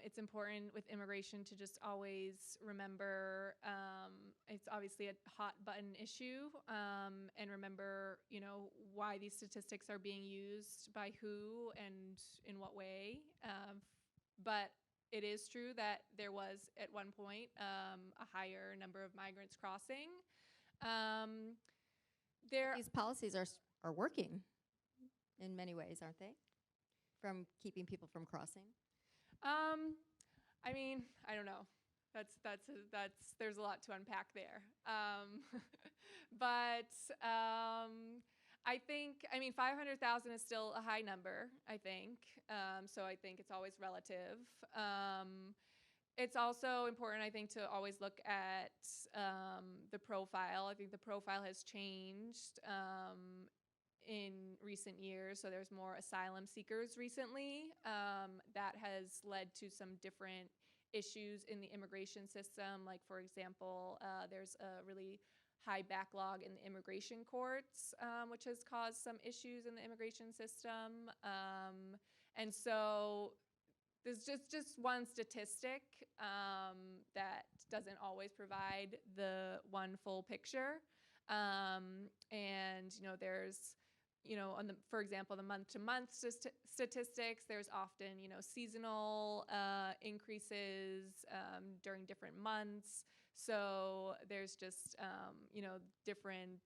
it's important with immigration to just always remember it's obviously a hot button issue, and remember, why these statistics are being used by who and in what way. But it is true that there was at one point a higher number of migrants crossing. These policies are working in many ways, aren't they? From keeping people from crossing? I mean, I don't know. There's a lot to unpack there. But I think, 500,000 is still a high number, I think. So I think it's always relative. It's also important, I think, to always look at the profile. I think the profile has changed in recent years. So there's more asylum seekers recently. That has led to some different issues in the immigration system. Like, for example, there's a really high backlog in the immigration courts, which has caused some issues in the immigration system. And so there's just one statistic that doesn't always provide the one full picture. And, there's for example, the month-to-month statistics, there's often, seasonal increases during different months. So there's just, different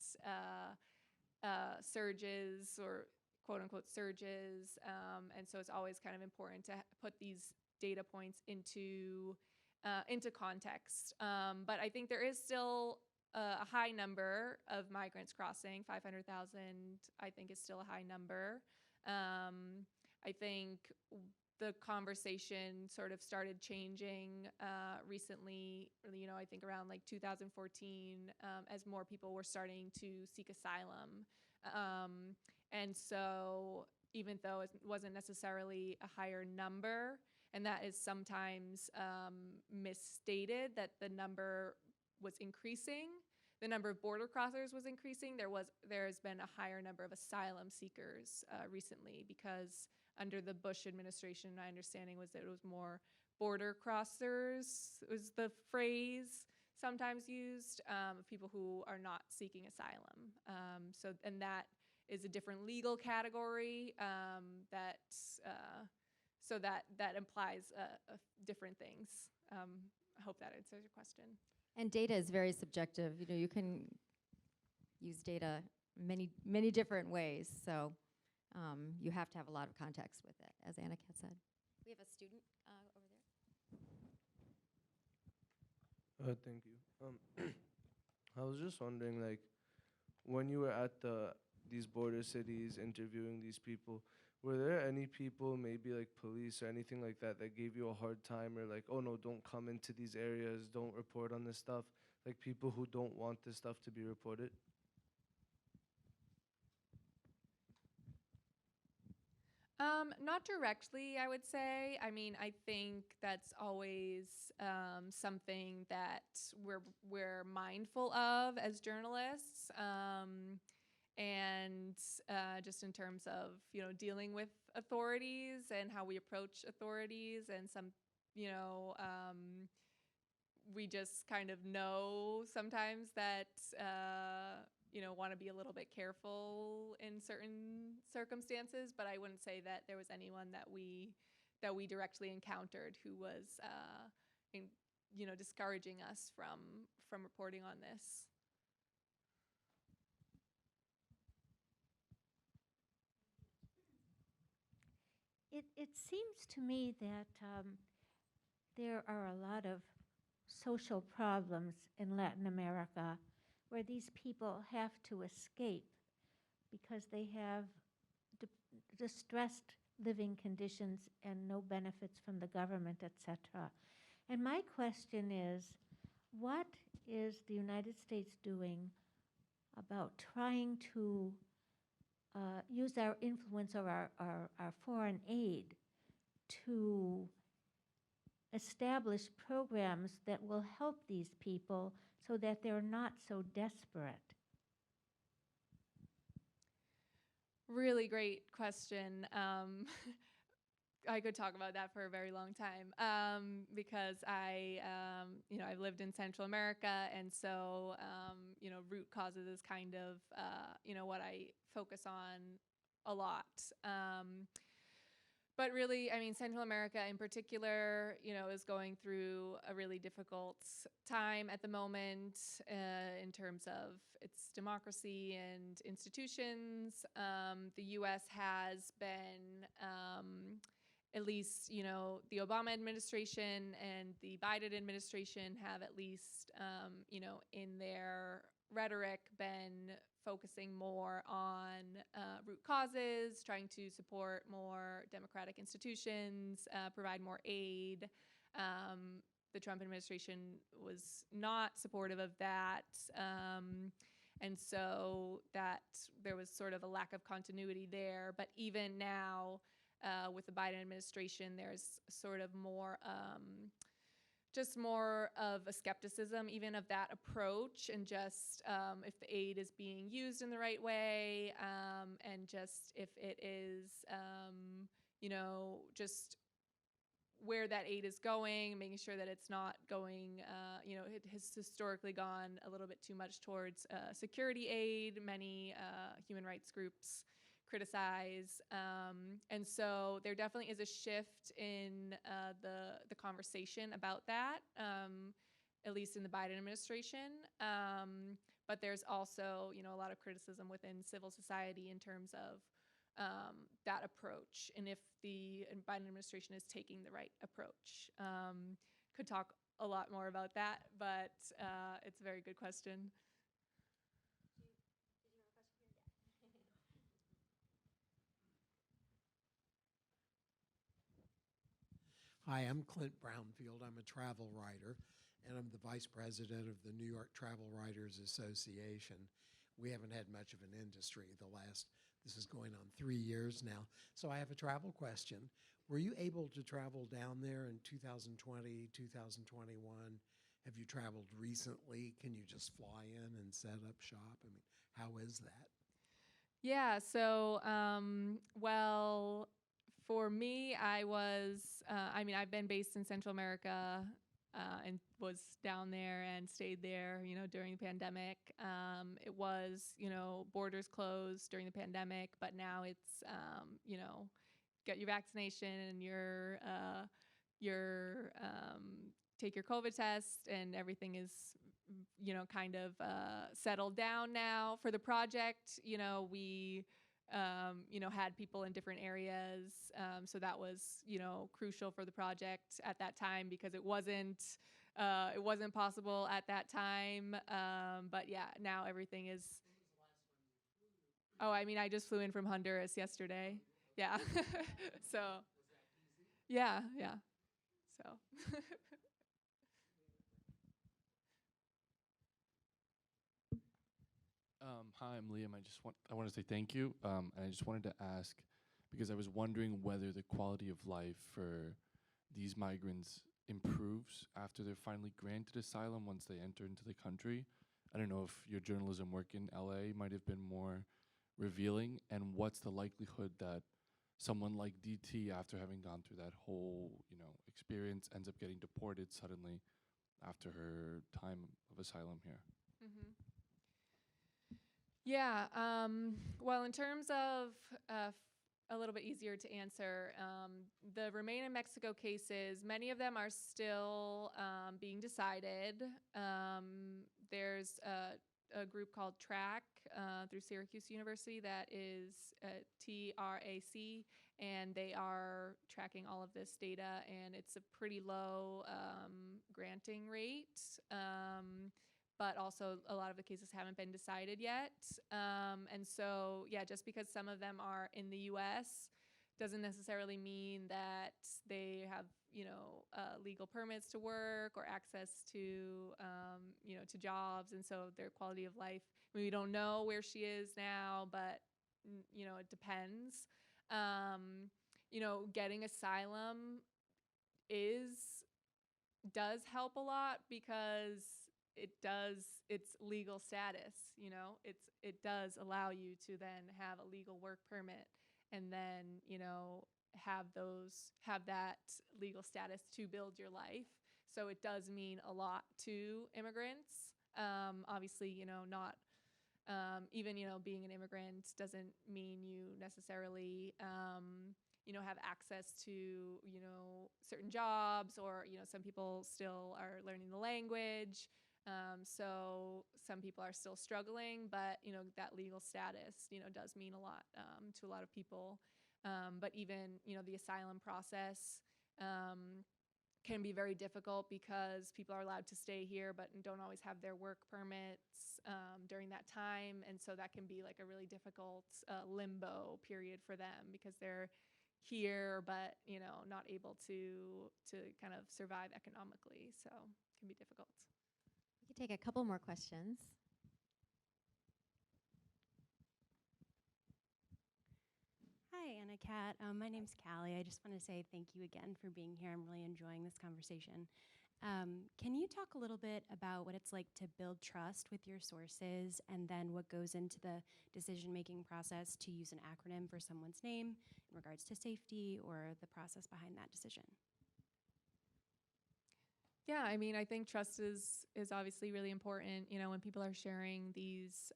surges or quote unquote surges. And so it's always kind of important to put these data points into context. But I think there is still a high number of migrants crossing. 500,000, I think, is still a high number. I think the conversation sort of started changing recently, I think around like 2014, as more people were starting to seek asylum. And so even though it wasn't necessarily a higher number, and that is sometimes misstated, that the number was increasing, the number of border crossers was increasing, there has been a higher number of asylum seekers recently, because under the Bush administration, my understanding was that it was more border crossers, was the phrase sometimes used, of people who are not seeking asylum. And that is a different legal category that implies different things. I hope that answers your question. And data is very subjective. You can use data many different ways. So you have to have a lot of context with it, as Anna-Kat said. We have a student over there. Thank you. I was just wondering, like, when you were at these border cities interviewing these people, were there any people, maybe like police or anything like that, that gave you a hard time, or like, oh no, don't come into these areas, don't report on this stuff, like people who don't want this stuff to be reported? Not directly, I would say. I mean, I think that's always something that we're mindful of as journalists, and just in terms of dealing with authorities and how we approach authorities, and we just kind of know sometimes that want to be a little bit careful in certain circumstances, but I wouldn't say that there was anyone that we directly encountered who was discouraging us from reporting on this. It seems to me that there are a lot of social problems in Latin America where these people have to escape because they have distressed living conditions and no benefits from the government, etc. And my question is, what is the United States doing about trying to use our influence or our foreign aid to establish programs that will help these people so that they're not so desperate? Really great question. I could talk about that for a very long time, because I've lived in Central America, and so root causes is kind of what I focus on a lot. But really, I mean, Central America in particular, is going through a really difficult time at the moment in terms of its democracy and institutions. The U.S. has been, at least, the Obama administration and the Biden administration have at least, in their rhetoric been focusing more on root causes, trying to support more democratic institutions, provide more aid. The Trump administration was not supportive of that. And so that there was sort of a lack of continuity there. But even now, with the Biden administration, there's sort of more just more of a skepticism even of that approach, and just if the aid is being used in the right way, and just if it is, just where that aid is going, making sure that it's not going, it has historically gone a little bit too much towards security aid. Many human rights groups criticize. And so there definitely is a shift in the conversation about that, at least in the Biden administration. But there's also, a lot of criticism within civil society in terms of that approach, and if the Biden administration is taking the right approach. Could talk a lot more about that, but it's a very good question. Hi, I'm Clint Brownfield. I'm a travel writer, and I'm the vice president of the New York Travel Writers Association. We haven't had much of an industry this is going on 3 years now. So I have a travel question. Were you able to travel down there in 2020, 2021? Have you traveled recently? Can you just fly in and set up shop? I mean, how is that? Yeah, so, well, for me, I've been based in Central America and was down there and stayed there, during the pandemic. It was, borders closed during the pandemic, but now it's, get your vaccination and take your COVID test, and everything is, kind of settled down now. For the project, we had people in different areas. So that was, crucial for the project at that time, because it wasn't possible at that time. But yeah, now everything is. Oh, I just flew in from Honduras yesterday. Yeah. So. Yeah. So. Hi, I'm Liam. I want to say thank you. And I just wanted to ask, because I was wondering whether the quality of life for these migrants improves after they're finally granted asylum once they enter into the country. I don't know if your journalism work in LA might have been more revealing, and what's the likelihood that someone like DT, after having gone through that whole, experience, ends up getting deported suddenly after her time of asylum here? Mm-hmm. Yeah. Well, in terms of a little bit easier to answer, the Remain in Mexico cases, many of them are still being decided. There's a group called TRAC through Syracuse University, that is TRAC, and they are tracking all of this data, and it's a pretty low granting rate. But also a lot of the cases haven't been decided yet. And so, yeah, just because some of them are in the US doesn't necessarily mean that they have, legal permits to work or access to, to jobs. And so their quality of life, we don't know where she is now, but, it depends. Getting asylum does help a lot, because it's legal status, it does allow you to then have a legal work permit, and then, have that legal status to build your life. So it does mean a lot to immigrants. Obviously, not, even, being an immigrant doesn't mean you necessarily, have access to, certain jobs, or, some people still are learning the language. So some people are still struggling, but, that legal status, does mean a lot to a lot of people. But even, the asylum process can be very difficult, because people are allowed to stay here but don't always have their work permits during that time. And so that can be like a really difficult limbo period for them, because they're here but, not able to kind of survive economically. So it can be difficult. We can take a couple more questions. Hi, Anna Kat. My name's Callie. I just want to say thank you again for being here. I'm really enjoying this conversation. Can you talk a little bit about what it's like to build trust with your sources, and then what goes into the decision-making process to use an acronym for someone's name in regards to safety, or the process behind that decision? Yeah, I think trust is obviously really important, when people are sharing these,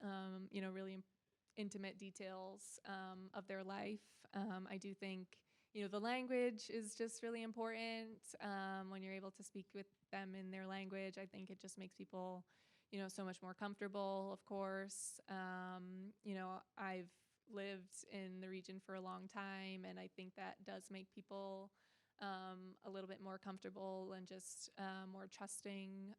really intimate details of their life. I do think, the language is just really important. When you're able to speak with them in their language, I think it just makes people, so much more comfortable, of course. I've lived in the region for a long time, and I think that does make people a little bit more comfortable and just more trusting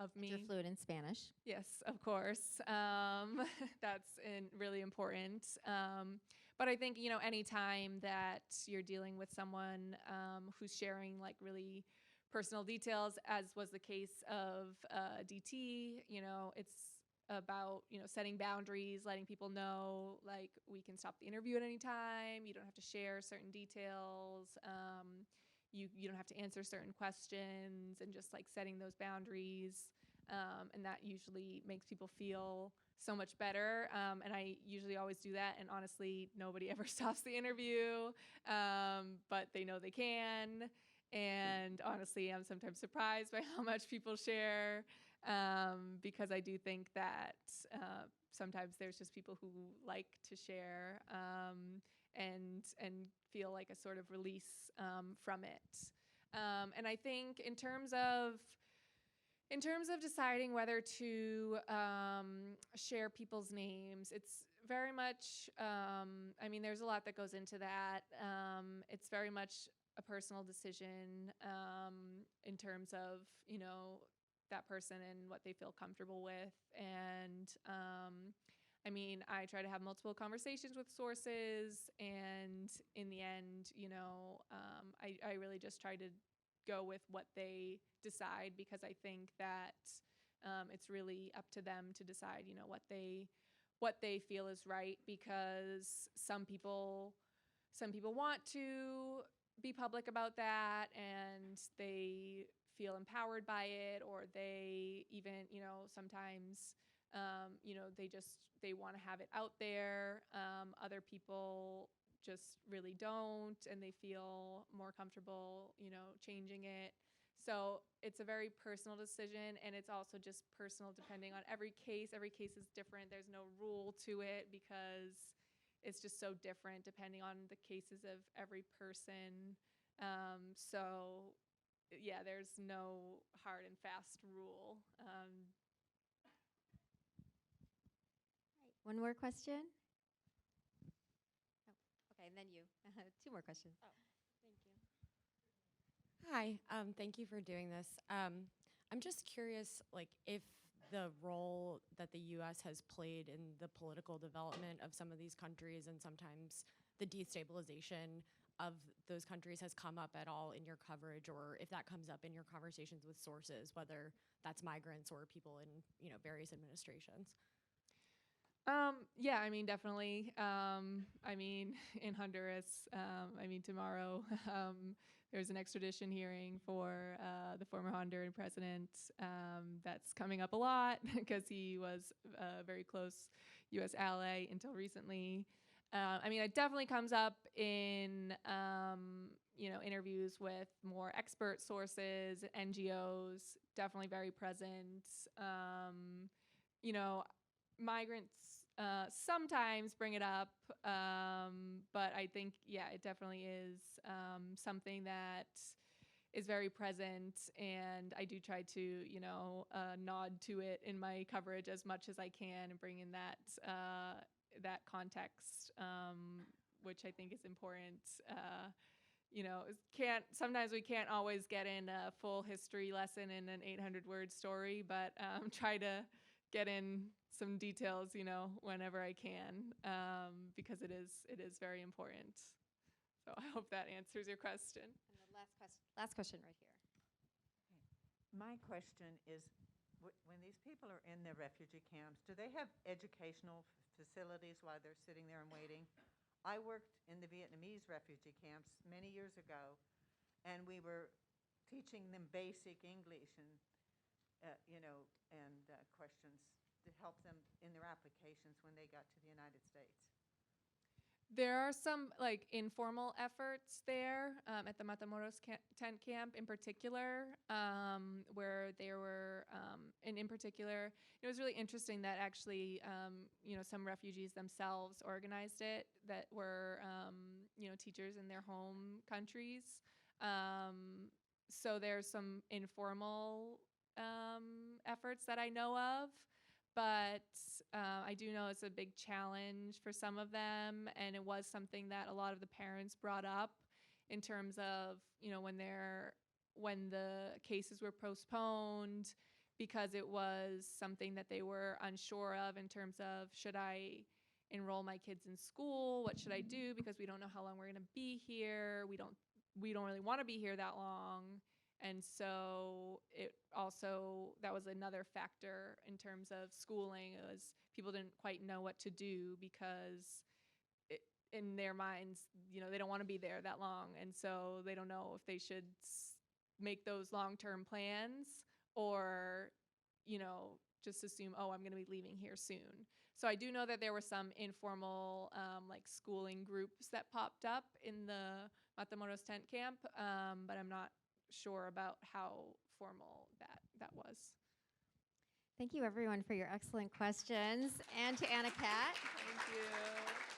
of me. You're fluent in Spanish. Yes, of course. That's really important. But I think, any time that you're dealing with someone who's sharing like really personal details, as was the case of DT, it's about, setting boundaries, letting people know, like, we can stop the interview at any time. You don't have to share certain details. You don't have to answer certain questions, and just like setting those boundaries. And that usually makes people feel so much better. And I usually always do that. And honestly, nobody ever stops the interview, but they know they can. And honestly, I'm sometimes surprised by how much people share, because I do think that sometimes there's just people who like to share and feel like a sort of release from it. And I think in terms of deciding whether to share people's names, it's very much, there's a lot that goes into that. It's very much a personal decision in terms of, that person and what they feel comfortable with. And I try to have multiple conversations with sources, and in the end, I really just try to go with what they decide, because I think that it's really up to them to decide, what they feel is right, because some people want to be public about that, and they feel empowered by it, or they even, sometimes, they want to have it out there. Other people just really don't, and they feel more comfortable, changing it. So it's a very personal decision, and it's also just personal depending on every case. Every case is different. There's no rule to it, because it's just so different depending on the cases of every person. So yeah, there's no hard and fast rule. One more question? Oh, okay, and then you. Two more questions. Oh, thank you. Hi, thank you for doing this. I'm just curious, like, if the role that the U.S. has played in the political development of some of these countries, and sometimes the destabilization of those countries, has come up at all in your coverage, or if that comes up in your conversations with sources, whether that's migrants or people in, various administrations. Yeah, definitely. In Honduras, tomorrow, there's an extradition hearing for the former Honduran president. That's coming up a lot because he was a very close U.S. ally until recently. It definitely comes up in, interviews with more expert sources, NGOs, definitely very present. Migrants sometimes bring it up, but I think, it definitely is something that is very present, and I do try to, nod to it in my coverage as much as I can, and bring in that context, which I think is important. Sometimes we can't always get in a full history lesson in an 800-word story, but try to get in some details, whenever I can, because it is very important. So I hope that answers your question. And the last question right here. My question is, when these people are in their refugee camps, do they have educational facilities while they're sitting there and waiting? I worked in the Vietnamese refugee camps many years ago, and we were teaching them basic English and, questions to help them in their applications when they got to the United States. There are some like informal efforts there at the Matamoros tent camp in particular, where there were, and in particular, it was really interesting that actually, some refugees themselves organized it that were, teachers in their home countries. So there's some informal efforts that I know of. But I do know it's a big challenge for some of them, and it was something that a lot of the parents brought up in terms of, when the cases were postponed, because it was something that they were unsure of in terms of, should I enroll my kids in school? What should I do? Because we don't know how long we're going to be here. We don't really want to be here that long. And so that was another factor in terms of schooling. It was people didn't quite know what to do because in their minds, they don't want to be there that long. And so they don't know if they should make those long-term plans or, just assume, oh, I'm going to be leaving here soon. So I do know that there were some informal schooling groups that popped up in the Matamoros tent camp, but I'm not sure about how formal that was. Thank you, everyone, for your excellent questions, and to Anna Kat. Thank you.